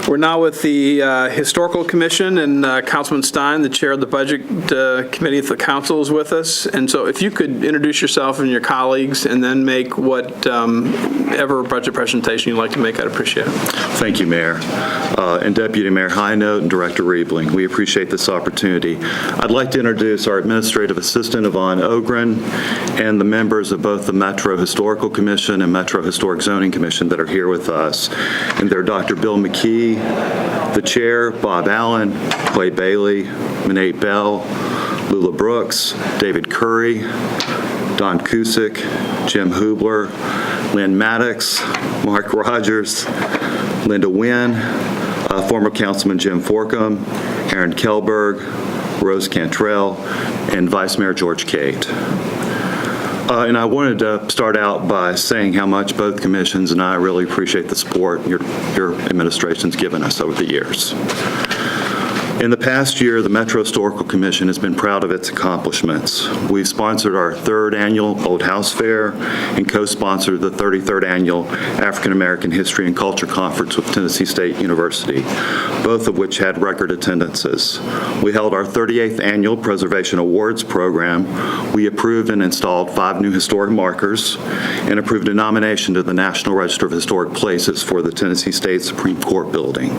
We're now with the Historical Commission, and Councilman Stein, the chair of the Budget Committee of the Council, is with us. And so if you could introduce yourself and your colleagues and then make whatever budget presentation you'd like to make, I'd appreciate it. Thank you, Mayor. And Deputy Mayor Highnote and Director Riebling, we appreciate this opportunity. I'd like to introduce our Administrative Assistant, Yvonne Ogren, and the members of both the Metro Historical Commission and Metro Historic Zoning Commission that are here with us. And they're Dr. Bill McKee, the chair, Bob Allen, Clay Bailey, Manate Bell, Lula Brooks, David Curry, Don Cusick, Jim Hubler, Lynn Maddox, Mark Rogers, Linda Wynn, former Councilman Jim Forcum, Aaron Kelberg, Rose Cantrell, and Vice Mayor George Cate. And I wanted to start out by saying how much both commissions and I really appreciate the support your administration's given us over the years. In the past year, the Metro Historical Commission has been proud of its accomplishments. We've sponsored our 3rd annual Old House Fair and co-sponsored the 33rd annual African American History and Culture Conference with Tennessee State University, both of which had record attendances. We held our 38th annual Preservation Awards program. We approved and installed 5 new historic markers and approved a nomination to the National Register of Historic Places for the Tennessee State Supreme Court building.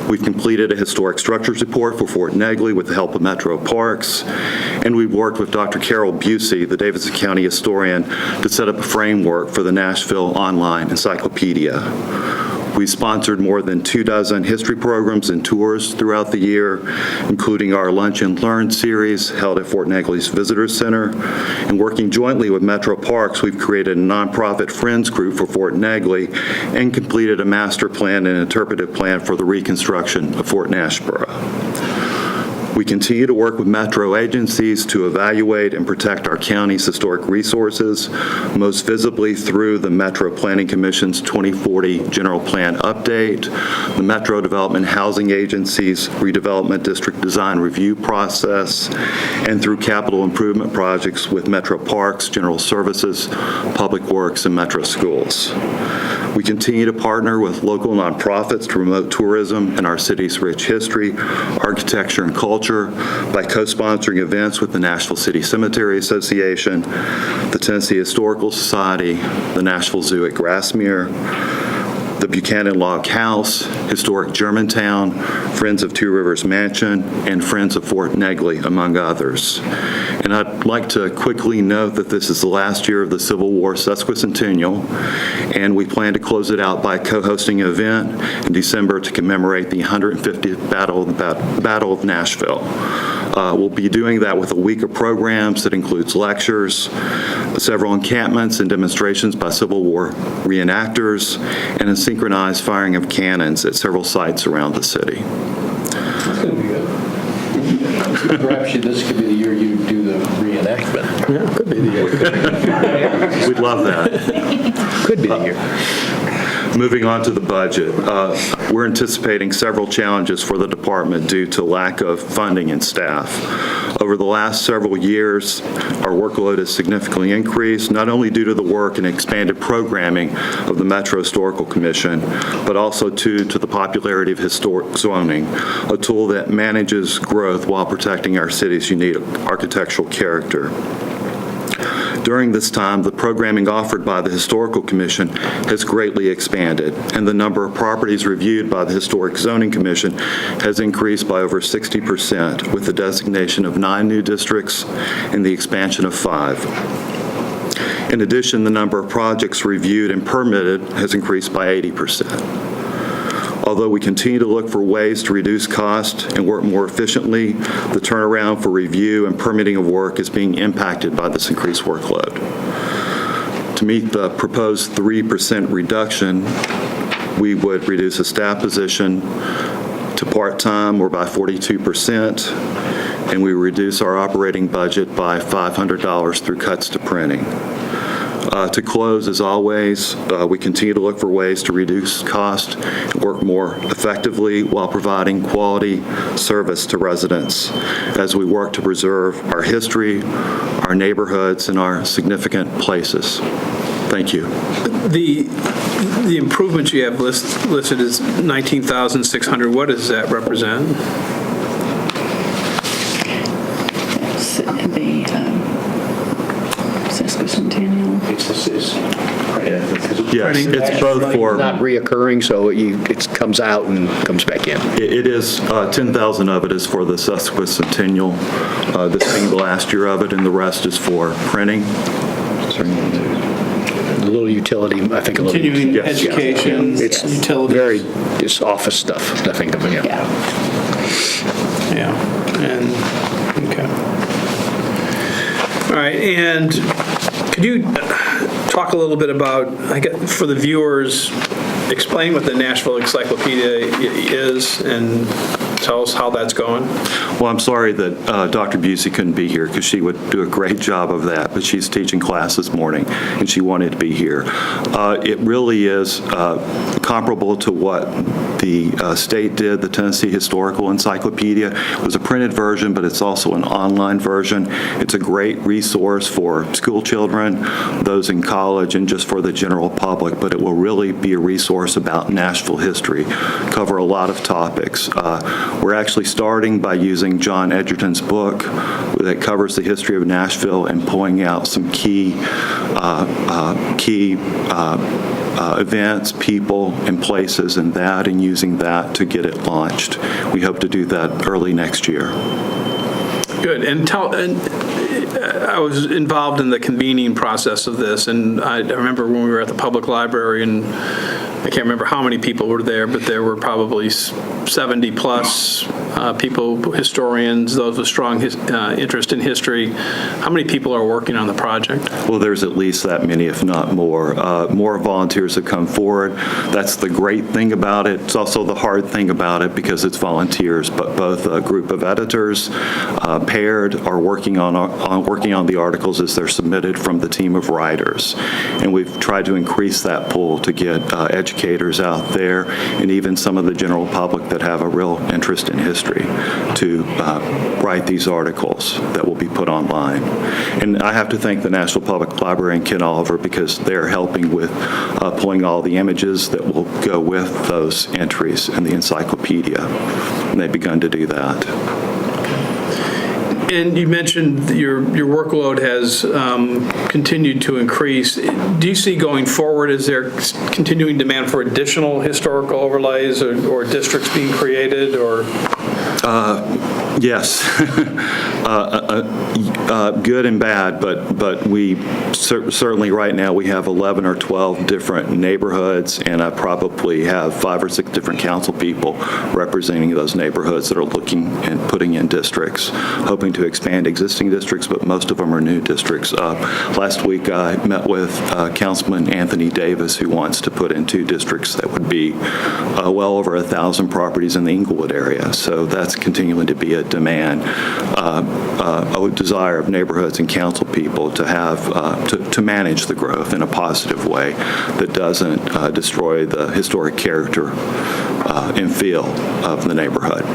We've completed a historic structures report for Fort Negley with the help of Metro Parks, and we've worked with Dr. Carol Busey, the Davidson County historian, to set up a framework for the Nashville Online Encyclopedia. We sponsored more than 24 history programs and tours throughout the year, including our Lunch and Learn series held at Fort Negley's Visitor Center. And working jointly with Metro Parks, we've created a nonprofit Friends group for Fort Negley and completed a master plan and interpretive plan for the reconstruction of Fort Nashboro. We continue to work with Metro agencies to evaluate and protect our county's historic resources, most visibly through the Metro Planning Commission's 2040 General Plan Update, the Metro Development Housing Agency's Redevelopment District Design Review process, and through capital improvement projects with Metro Parks, General Services, Public Works, and Metro Schools. We continue to partner with local nonprofits to promote tourism and our city's rich history, architecture, and culture by co-sponsoring events with the Nashville City Cemetery Association, the Tennessee Historical Society, the Nashville Zoo at Grassmere, the Buchanan Log House, Historic Germantown, Friends of Two Rivers Mansion, and Friends of Fort Negley, among others. And I'd like to quickly note that this is the last year of the Civil War sesquicentennial, and we plan to close it out by co-hosting an event in December to commemorate the 150th Battle of Nashville. We'll be doing that with a week of programs that includes lectures, several encampments and demonstrations by Civil War reenactors, and a synchronized firing of cannons at several sites around the city. That's going to be good. Perhaps this could be the year you do the reenactment. Yeah, could be the year. We'd love that. Could be the year. Moving on to the budget, we're anticipating several challenges for the department due to lack of funding and staff. Over the last several years, our workload has significantly increased, not only due to the work and expanded programming of the Metro Historical Commission, but also due to the popularity of historic zoning, a tool that manages growth while protecting our city's unique architectural character. During this time, the programming offered by the Historical Commission has greatly expanded, and the number of properties reviewed by the Historic Zoning Commission has increased by over 60%, with the designation of 9 new districts and the expansion of 5. In addition, the number of projects reviewed and permitted has increased by 80%. Although we continue to look for ways to reduce cost and work more efficiently, the turnaround for review and permitting of work is being impacted by this increased workload. To meet the proposed 3% reduction, we would reduce a staff position to part-time or by 42%, and we reduce our operating budget by $500 through cuts to printing. To close, as always, we continue to look for ways to reduce cost and work more effectively while providing quality service to residents as we work to preserve our history, our neighborhoods, and our significant places. Thank you. The improvements you have listed is 19,600. What does that represent? The sesquicentennial. Yes, it's both It's for, not reoccurring, so it comes out and comes back in. it is, 10,000 of it is for the sesquicentennial, this being the last year of it, and the rest is for printing. A little utility, I think a little. Continuing Yes. education, It's utilities. it's office stuff, I think of it, yeah. Yeah, and, okay. All right, and could you talk a little bit about, I guess, for the viewers, explain what the Nashville Encyclopedia is and tell us how that's going? Well, I'm sorry that Dr. Busey couldn't be here because she would do a great job of that, but she's teaching class this morning and she wanted to be here. It really is comparable to what the state did, the Tennessee Historical Encyclopedia. It was a printed version, but it's also an online version. It's a great resource for school children, those in college, and just for the general public, but it will really be a resource about Nashville history, cover a lot of topics. We're actually starting by using John Edgerton's book that covers the history of Nashville and pulling out some key events, people, and places and that, and using that to get it launched. We hope to do that early next year. Good, and I was involved in the convening process of this, and I remember when we were at the public library, and I can't remember how many people were there, but there were probably 70-plus people, historians, those with strong interest in history. How many people are working on the project? Well, there's at least that many, if not more. More volunteers have come forward. That's the great thing about it. It's also the hard thing about it because it's volunteers, but both a group of editors paired are working on the articles as they're submitted from the team of writers. And we've tried to increase that pool to get educators out there and even some of the general public that have a real interest in history to write these articles that will be put online. And I have to thank the Nashville Public Library and Ken Oliver because they're helping with pulling all the images that will go with those entries in the encyclopedia. And they've begun to do that. And you mentioned your workload has continued to increase. Do you see going forward, is there continuing demand for additional historical overlays or districts being created, or? Yes, good and bad, but we certainly right now we have 11 or 12 different neighborhoods, and I probably have 5 or 6 different council people representing those neighborhoods that are looking and putting in districts, hoping to expand existing districts, but most of them are new districts. Last week I met with Councilman Anthony Davis, who wants to put in 2 districts that would be well over 1,000 properties in the Inglewood area, so that's continuing to be a demand, a desire of neighborhoods and council people to have, to manage the growth in a positive way that doesn't destroy the historic character and feel of the neighborhood.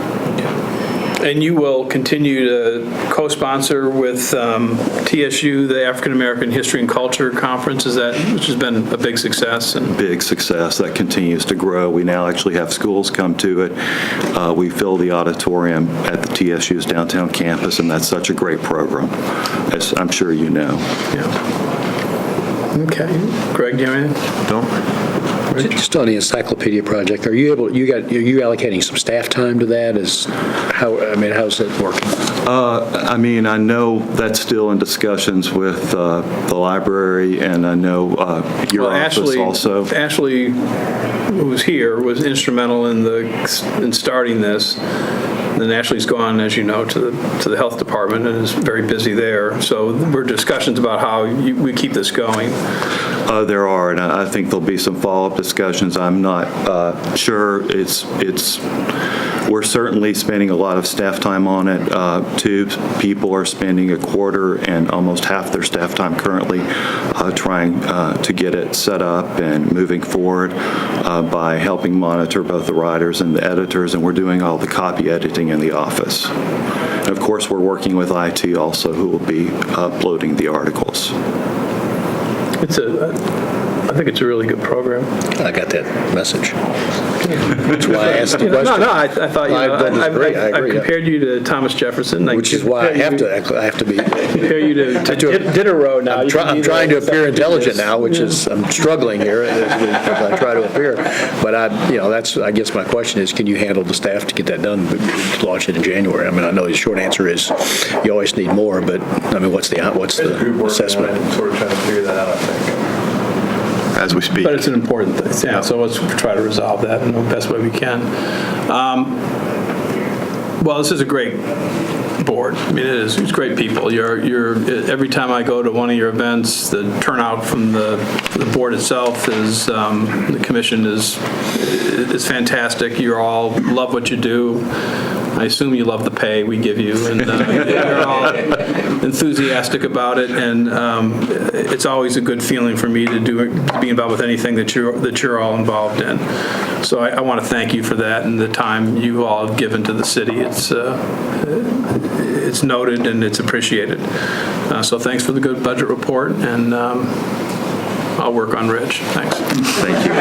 And you will continue to co-sponsor with TSU, the African American History and Culture Conference, which has been a big success? Big success. That continues to grow. We now actually have schools come to it. We fill the auditorium at the TSU's downtown campus, and that's such a great program, as I'm sure you know. Yeah. Okay. Greg, do you have anything? Don't. Just on the encyclopedia project, are you allocating some staff time to that? How's it working? I know that's still in discussions with the library, and I know your office also. Ashley, who was here, was instrumental in starting this. Then Ashley's gone, as you know, to the health department and is very busy there. So we're discussions about how we keep this going. There are, and I think there'll be some follow-up discussions. I'm not sure. We're certainly spending a lot of staff time on it. 2 people are spending a quarter and almost half their staff time currently trying to get it set up and moving forward by helping monitor both the writers and the editors, and we're doing all the copy editing in the office. And of course, we're working with IT also, who will be uploading the articles. I think it's a really good program. I got that message. That's why I asked the question. No, I thought, I agree, I I've agree, yeah. compared you to Thomas Jefferson. Which is why I have to be, Compare you to Diderot now. I'm trying to appear intelligent now, which is, I'm struggling here as I try to appear. But that's, I guess my question is, can you handle the staff to get that done, to launch it in January? I mean, I know the short answer is you always need more, but I mean, what's the assessment? Sort of trying to figure that out, I think. As we speak. But it's an important thing, yeah, so let's try to resolve that in the best way we can. Well, this is a great board. I mean, it is. It's great people. Every time I go to one of your events, the turnout from the board itself is, the commission is fantastic. You all love what you do. I assume you love the pay we give you, and you're all enthusiastic about it, and it's always a good feeling for me to be involved with anything that you're all involved in. So I want to thank you for that and the time you all have given to the city. It's noted and it's appreciated. So thanks for the good budget report, and I'll work on Rich. Thanks. Thank you.